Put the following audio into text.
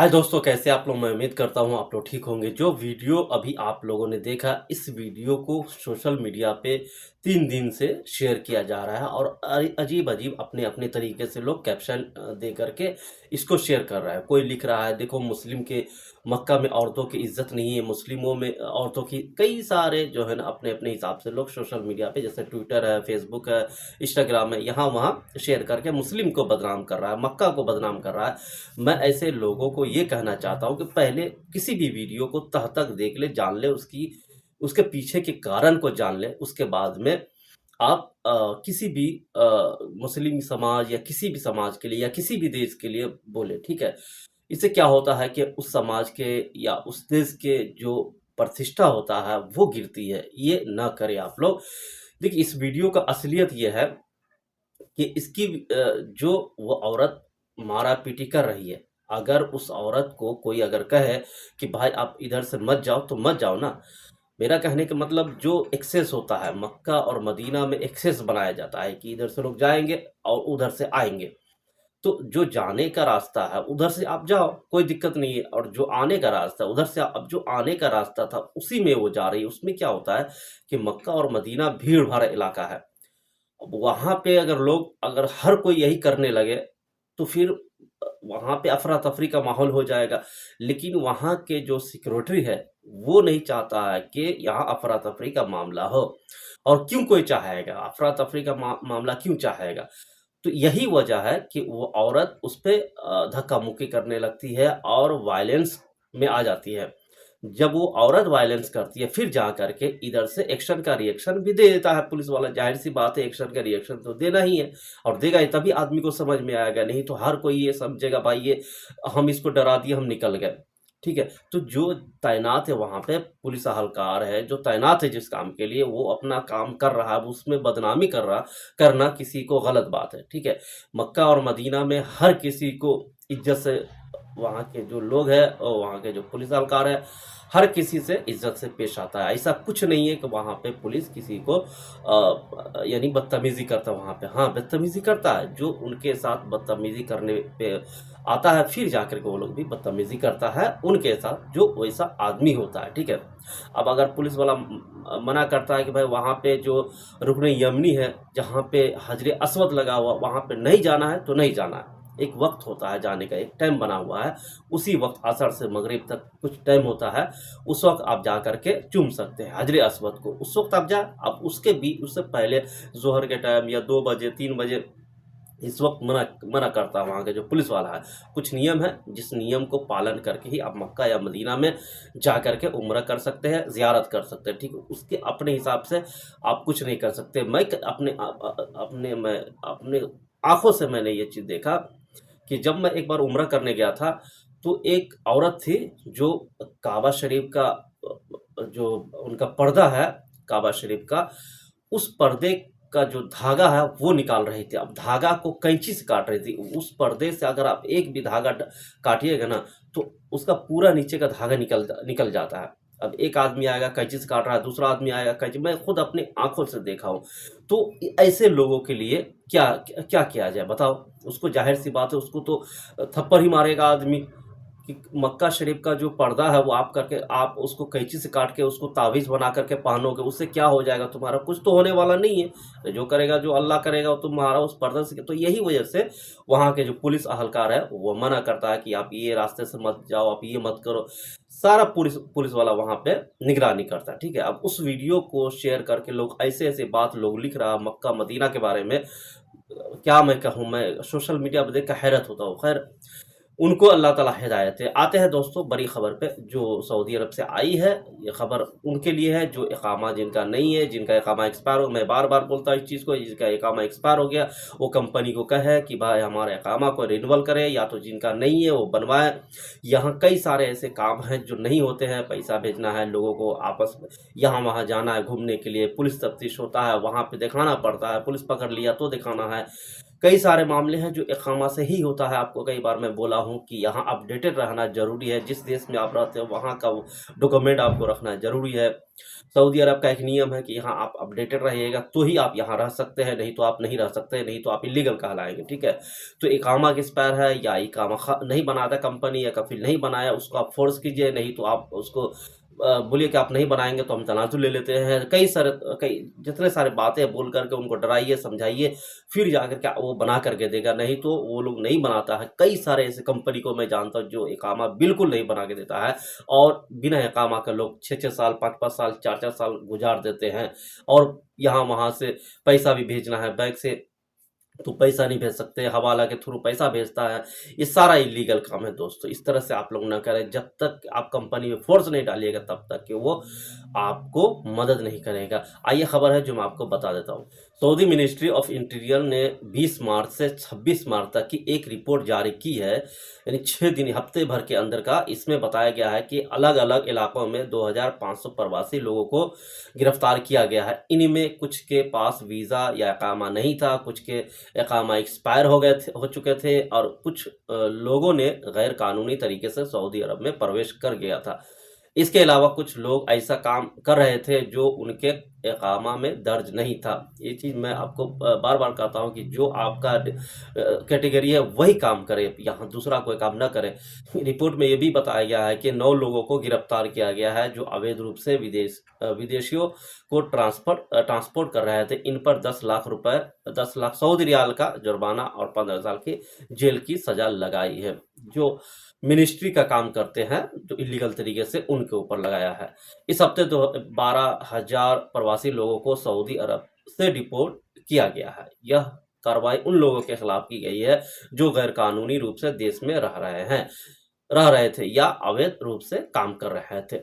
हाय दोस्तों, कैसे आप लोग। मैं उम्मीद करता हूँ आप लोग ठीक होंगे। जो वीडियो अभी आप लोगों ने देखा, इस वीडियो को सोशल मीडिया पे 3 दिन से शेयर किया जा रहा है और अजीब अजीब अपने अपने तरीके से लोग कैप्शन दे करके इसको शेयर कर रहा है। कोई लिख रहा है देखो मुस्लिम के मक्का में औरतों की इज्जत नहीं है, मुस्लिमों में औरतों की। कई सारे जो है ना अपने अपने हिसाब से लोग सोशल मीडिया पे, जैसे ट्विटर है, फेसबुक है, इंस्टाग्राम है, यहाँ वहाँ शेयर करके मुस्लिम को बदनाम कर रहा है, मक्का को बदनाम कर रहा है। मैं ऐसे लोगों को ये कहना चाहता हूँ कि पहले किसी भी वीडियो को तह तक देख ले, जान ले, उसके पीछे के कारण को जान ले। उसके बाद में आप किसी भी मुस्लिम समाज या किसी भी समाज के लिए या किसी भी देश के लिए बोले, ठीक है। इससे क्या होता है कि उस समाज के या उस देश के जो प्रतिष्ठा होता है वो गिरती है। ये ना करें आप लोग। देखिए, इस वीडियो का असलियत ये है कि इसकी जो वो औरत मारा पीटी कर रही है, अगर उस औरत को कोई अगर कहे कि भाई आप इधर से मत जाओ, तो मत जाओ ना। मेरा कहने का मतलब, जो एक्सेस होता है मक्का और मदीना में, एक्सेस बनाया जाता है कि इधर से लोग जाएंगे और उधर से आएंगे। तो जो जाने का रास्ता है उधर से आप जाओ, कोई दिक्कत नहीं है। और जो आने का रास्ता है उधर से अब जो आने का रास्ता था उसी में वो जा रही है। उसमें क्या होता है कि मक्का और मदीना भीड़ भाड़ इलाका है। अब वहाँ पे अगर हर कोई यही करने लगे तो फिर वहाँ पे अफरा-तफरी का माहौल हो जाएगा। लेकिन वहाँ के जो सिक्योरिटी है, वो नहीं चाहता है कि यहाँ अफरा-तफरी का मामला हो। और क्यों कोई चाहेगा? अफरा-तफरी का मामला क्यों चाहेगा? तो यही वजह है कि वो औरत उस पे धक्का-मुक्की करने लगती है और वायलेंस में आ जाती है। जब वो औरत वायलेंस करती है, फिर जा करके इधर से एक्शन का रिएक्शन भी दे देता है पुलिस वाला। ज़ाहिर सी बात है, एक्शन का रिएक्शन तो देना ही है और देगा ही, तभी आदमी को समझ में आएगा। नहीं तो हर कोई ये समझेगा भाई ये हम इसको डरा दिए, हम निकल गए। ठीक है? तो जो तैनात है वहाँ पे, पुलिस हवलकार है जो तैनात है जिस काम के लिए, वो अपना काम कर रहा है, अब उसमें बदनामी करना किसी को गलत बात है। ठीक है? मक्का और मदीना में हर किसी को इज्जत से, वहाँ के जो लोग हैं और वहाँ के जो पुलिस हवलकार है, हर किसी से इज्जत से पेश आता है। ऐसा कुछ नहीं है कि वहाँ पे पुलिस किसी को यानी बदतमीजी करता है। वहाँ पे हाँ बदतमीजी करता है, जो उनके साथ बदतमीजी करने पे आता है फिर जाकर के वो लोग भी बदतमीजी करता है उनके साथ, जो वैसा आदमी होता है। ठीक है? अब अगर पुलिस वाला मना करता है कि भाई वहाँ पे जो रुकने यमनी है, जहाँ पे हजरे अस्वद लगा हुआ, वहाँ पे नहीं जाना है तो नहीं जाना है। एक वक्त होता है जाने का, एक टाइम बना हुआ है। उसी वक्त असर से मगरिब तक कुछ टाइम होता है, उस वक्त आप जा करके चूम सकते हैं हजरे अस्वद को। उस वक्त आप जा, अब उससे पहले जोहर के टाइम या 2 बजे 3 बजे, इस वक्त मना मना करता है वहाँ के जो पुलिस वाला है। कुछ नियम है, जिस नियम को पालन करके ही आप मक्का या मदीना में जा करके उम्रा कर सकते हैं, ज़ियारत कर सकते हैं। ठीक है? उसके अपने हिसाब से आप कुछ नहीं कर सकते। मैं अपने आंखों से मैंने ये चीज़ देखा कि जब मैं एक बार उम्रा करने गया था, तो एक औरत थी जो काबा शरीफ का जो उनका पर्दा है, काबा शरीफ का, उस पर्दे का जो धागा है वो निकाल रही थी। अब धागा को कैंची से काट रही थी। उस पर्दे से अगर आप एक भी धागा काटिएगा ना, तो उसका पूरा नीचे का धागा निकल जाता है। अब एक आदमी आएगा कैंची से काट रहा है, दूसरा आदमी आएगा कैंची, मैं खुद अपनी आंखों से देखा हूँ। तो ऐसे लोगों के लिए क्या क्या किया जाए बताओ। उसको जाहिर सी बात है, उसको तो थप्पड़ ही मारेगा आदमी कि मक्का शरीफ का जो पर्दा है वो आप उसको कैंची से काट के उसको तावीज़ बना करके पहनोगे, उससे क्या हो जाएगा तुम्हारा? कुछ तो होने वाला नहीं है। जो करेगा, जो अल्लाह करेगा, वो तुम्हारा उस पर्दा से। तो यही वजह से वहाँ के जो पुलिस अहलकार है वो मना करता है कि आप ये रास्ते से मत जाओ, आप ये मत करो। सारा पुलिस पुलिस वाला वहाँ पे निगरानी करता है। ठीक है? अब उस वीडियो को शेयर करके लोग ऐसे ऐसे बात लोग लिख रहा है मक्का मदीना के बारे में, क्या मैं कहूँ। मैं सोशल मीडिया पर देख कर हैरत होता हूँ। खैर, उनको अल्लाह ताला हिदायत दे। आते हैं दोस्तों बड़ी खबर पे, जो सऊदी अरब से आई है। ये खबर उनके लिए है जो इकामा जिनका नहीं है, जिनका इकामा एक्सपायर हो। मैं बार बार बोलता हूँ इस चीज़ को, जिसका इकामा एक्सपायर हो गया वो कंपनी को कहे कि भाई हमारे इकामा को रिन्यूअल करे, या तो जिनका नहीं है वो बनवाए। यहाँ कई सारे ऐसे काम हैं जो नहीं होते हैं। पैसा भेजना है लोगों को आपस में, यहाँ वहाँ जाना है घूमने के लिए, पुलिस तफ्तीश होता है, वहाँ पे दिखाना पड़ता है, पुलिस पकड़ लिया तो दिखाना है। कई सारे मामले हैं जो इकामा से ही होता है। आपको कई बार मैं बोला हूँ कि यहाँ अपडेटेड रहना ज़रूरी है। जिस देश में आप रहते हो वहाँ का डॉक्यूमेंट आपको रखना ज़रूरी है। सऊदी अरब का एक नियम है कि यहाँ आप अपडेटेड रहिएगा तो ही आप यहाँ रह सकते हैं, नहीं तो आप नहीं रह सकते, नहीं तो आप इलीगल कहलाएंगे। ठीक है, तो इकामा एक्सपायर है या इकामा नहीं बनाता कंपनी या कफिल नहीं बनाया, उसको आप फोर्स कीजिए, नहीं तो आप उसको बोलिए कि आप नहीं बनाएंगे तो हम तनाजुल ले लेते हैं। कई जितने सारे बातें बोल करके उनको डराइए, समझाइए, फिर जाकर के वो बना करके देगा, नहीं तो वो लोग नहीं बनाता है। कई सारे ऐसे कंपनी को मैं जानता हूँ जो इकामा बिल्कुल नहीं बना के देता है, और बिना इकामा का लोग 6-6 साल, 5-5 साल, 4-4 साल गुजार देते हैं। और यहाँ वहाँ से पैसा भी भेजना है बैंक से तो पैसा नहीं भेज सकते, हवाला के थ्रू पैसा भेजता है। ये सारा इलीगल काम है दोस्तों। इस तरह से आप लोग ना करें। जब तक आप कंपनी में फोर्स नहीं डालिएगा तब तक कि वो आपको मदद नहीं करेगा। आइए खबर है जो मैं आपको बता देता हूँ। सऊदी मिनिस्ट्री ऑफ इंटीरियर ने 20 मार्च से 26 मार्च तक की एक रिपोर्ट जारी की है, यानी 6 दिन, हफ्ते भर के अंदर का। इसमें बताया गया है कि अलग अलग इलाकों में 2500 प्रवासी लोगों को गिरफ्तार किया गया है। इनमें कुछ के पास वीज़ा या इकामा नहीं था, कुछ के इकामा एक्सपायर हो चुके थे, और कुछ लोगों ने गैर कानूनी तरीके से सऊदी अरब में प्रवेश कर गया था। इसके अलावा कुछ लोग ऐसा काम कर रहे थे जो उनके इकामा में दर्ज नहीं था। ये चीज़ मैं आपको बार बार कहता हूँ कि जो आपका कैटेगरी है वही काम करे, यहाँ दूसरा कोई काम ना करे। रिपोर्ट में ये भी बताया गया है कि 9 लोगों को गिरफ्तार किया गया है जो अवैध रूप से विदेशियों को ट्रांसपोर्ट कर रहे थे। इन पर 10 लाख रुपए, 10 लाख सऊदी रियाल का जुर्माना और 15 साल की जेल की सजा लगाई है। जो मिनिस्ट्री का काम करते हैं जो इलीगल तरीके से, उनके ऊपर लगाया है। इस हफ्ते तो 12,000 प्रवासी लोगों को सऊदी अरब से डिपोर्ट किया गया है। यह कार्रवाई उन लोगों के खिलाफ की गई है जो गैर कानूनी रूप से देश में रह रहे थे या अवैध रूप से काम कर रहे थे।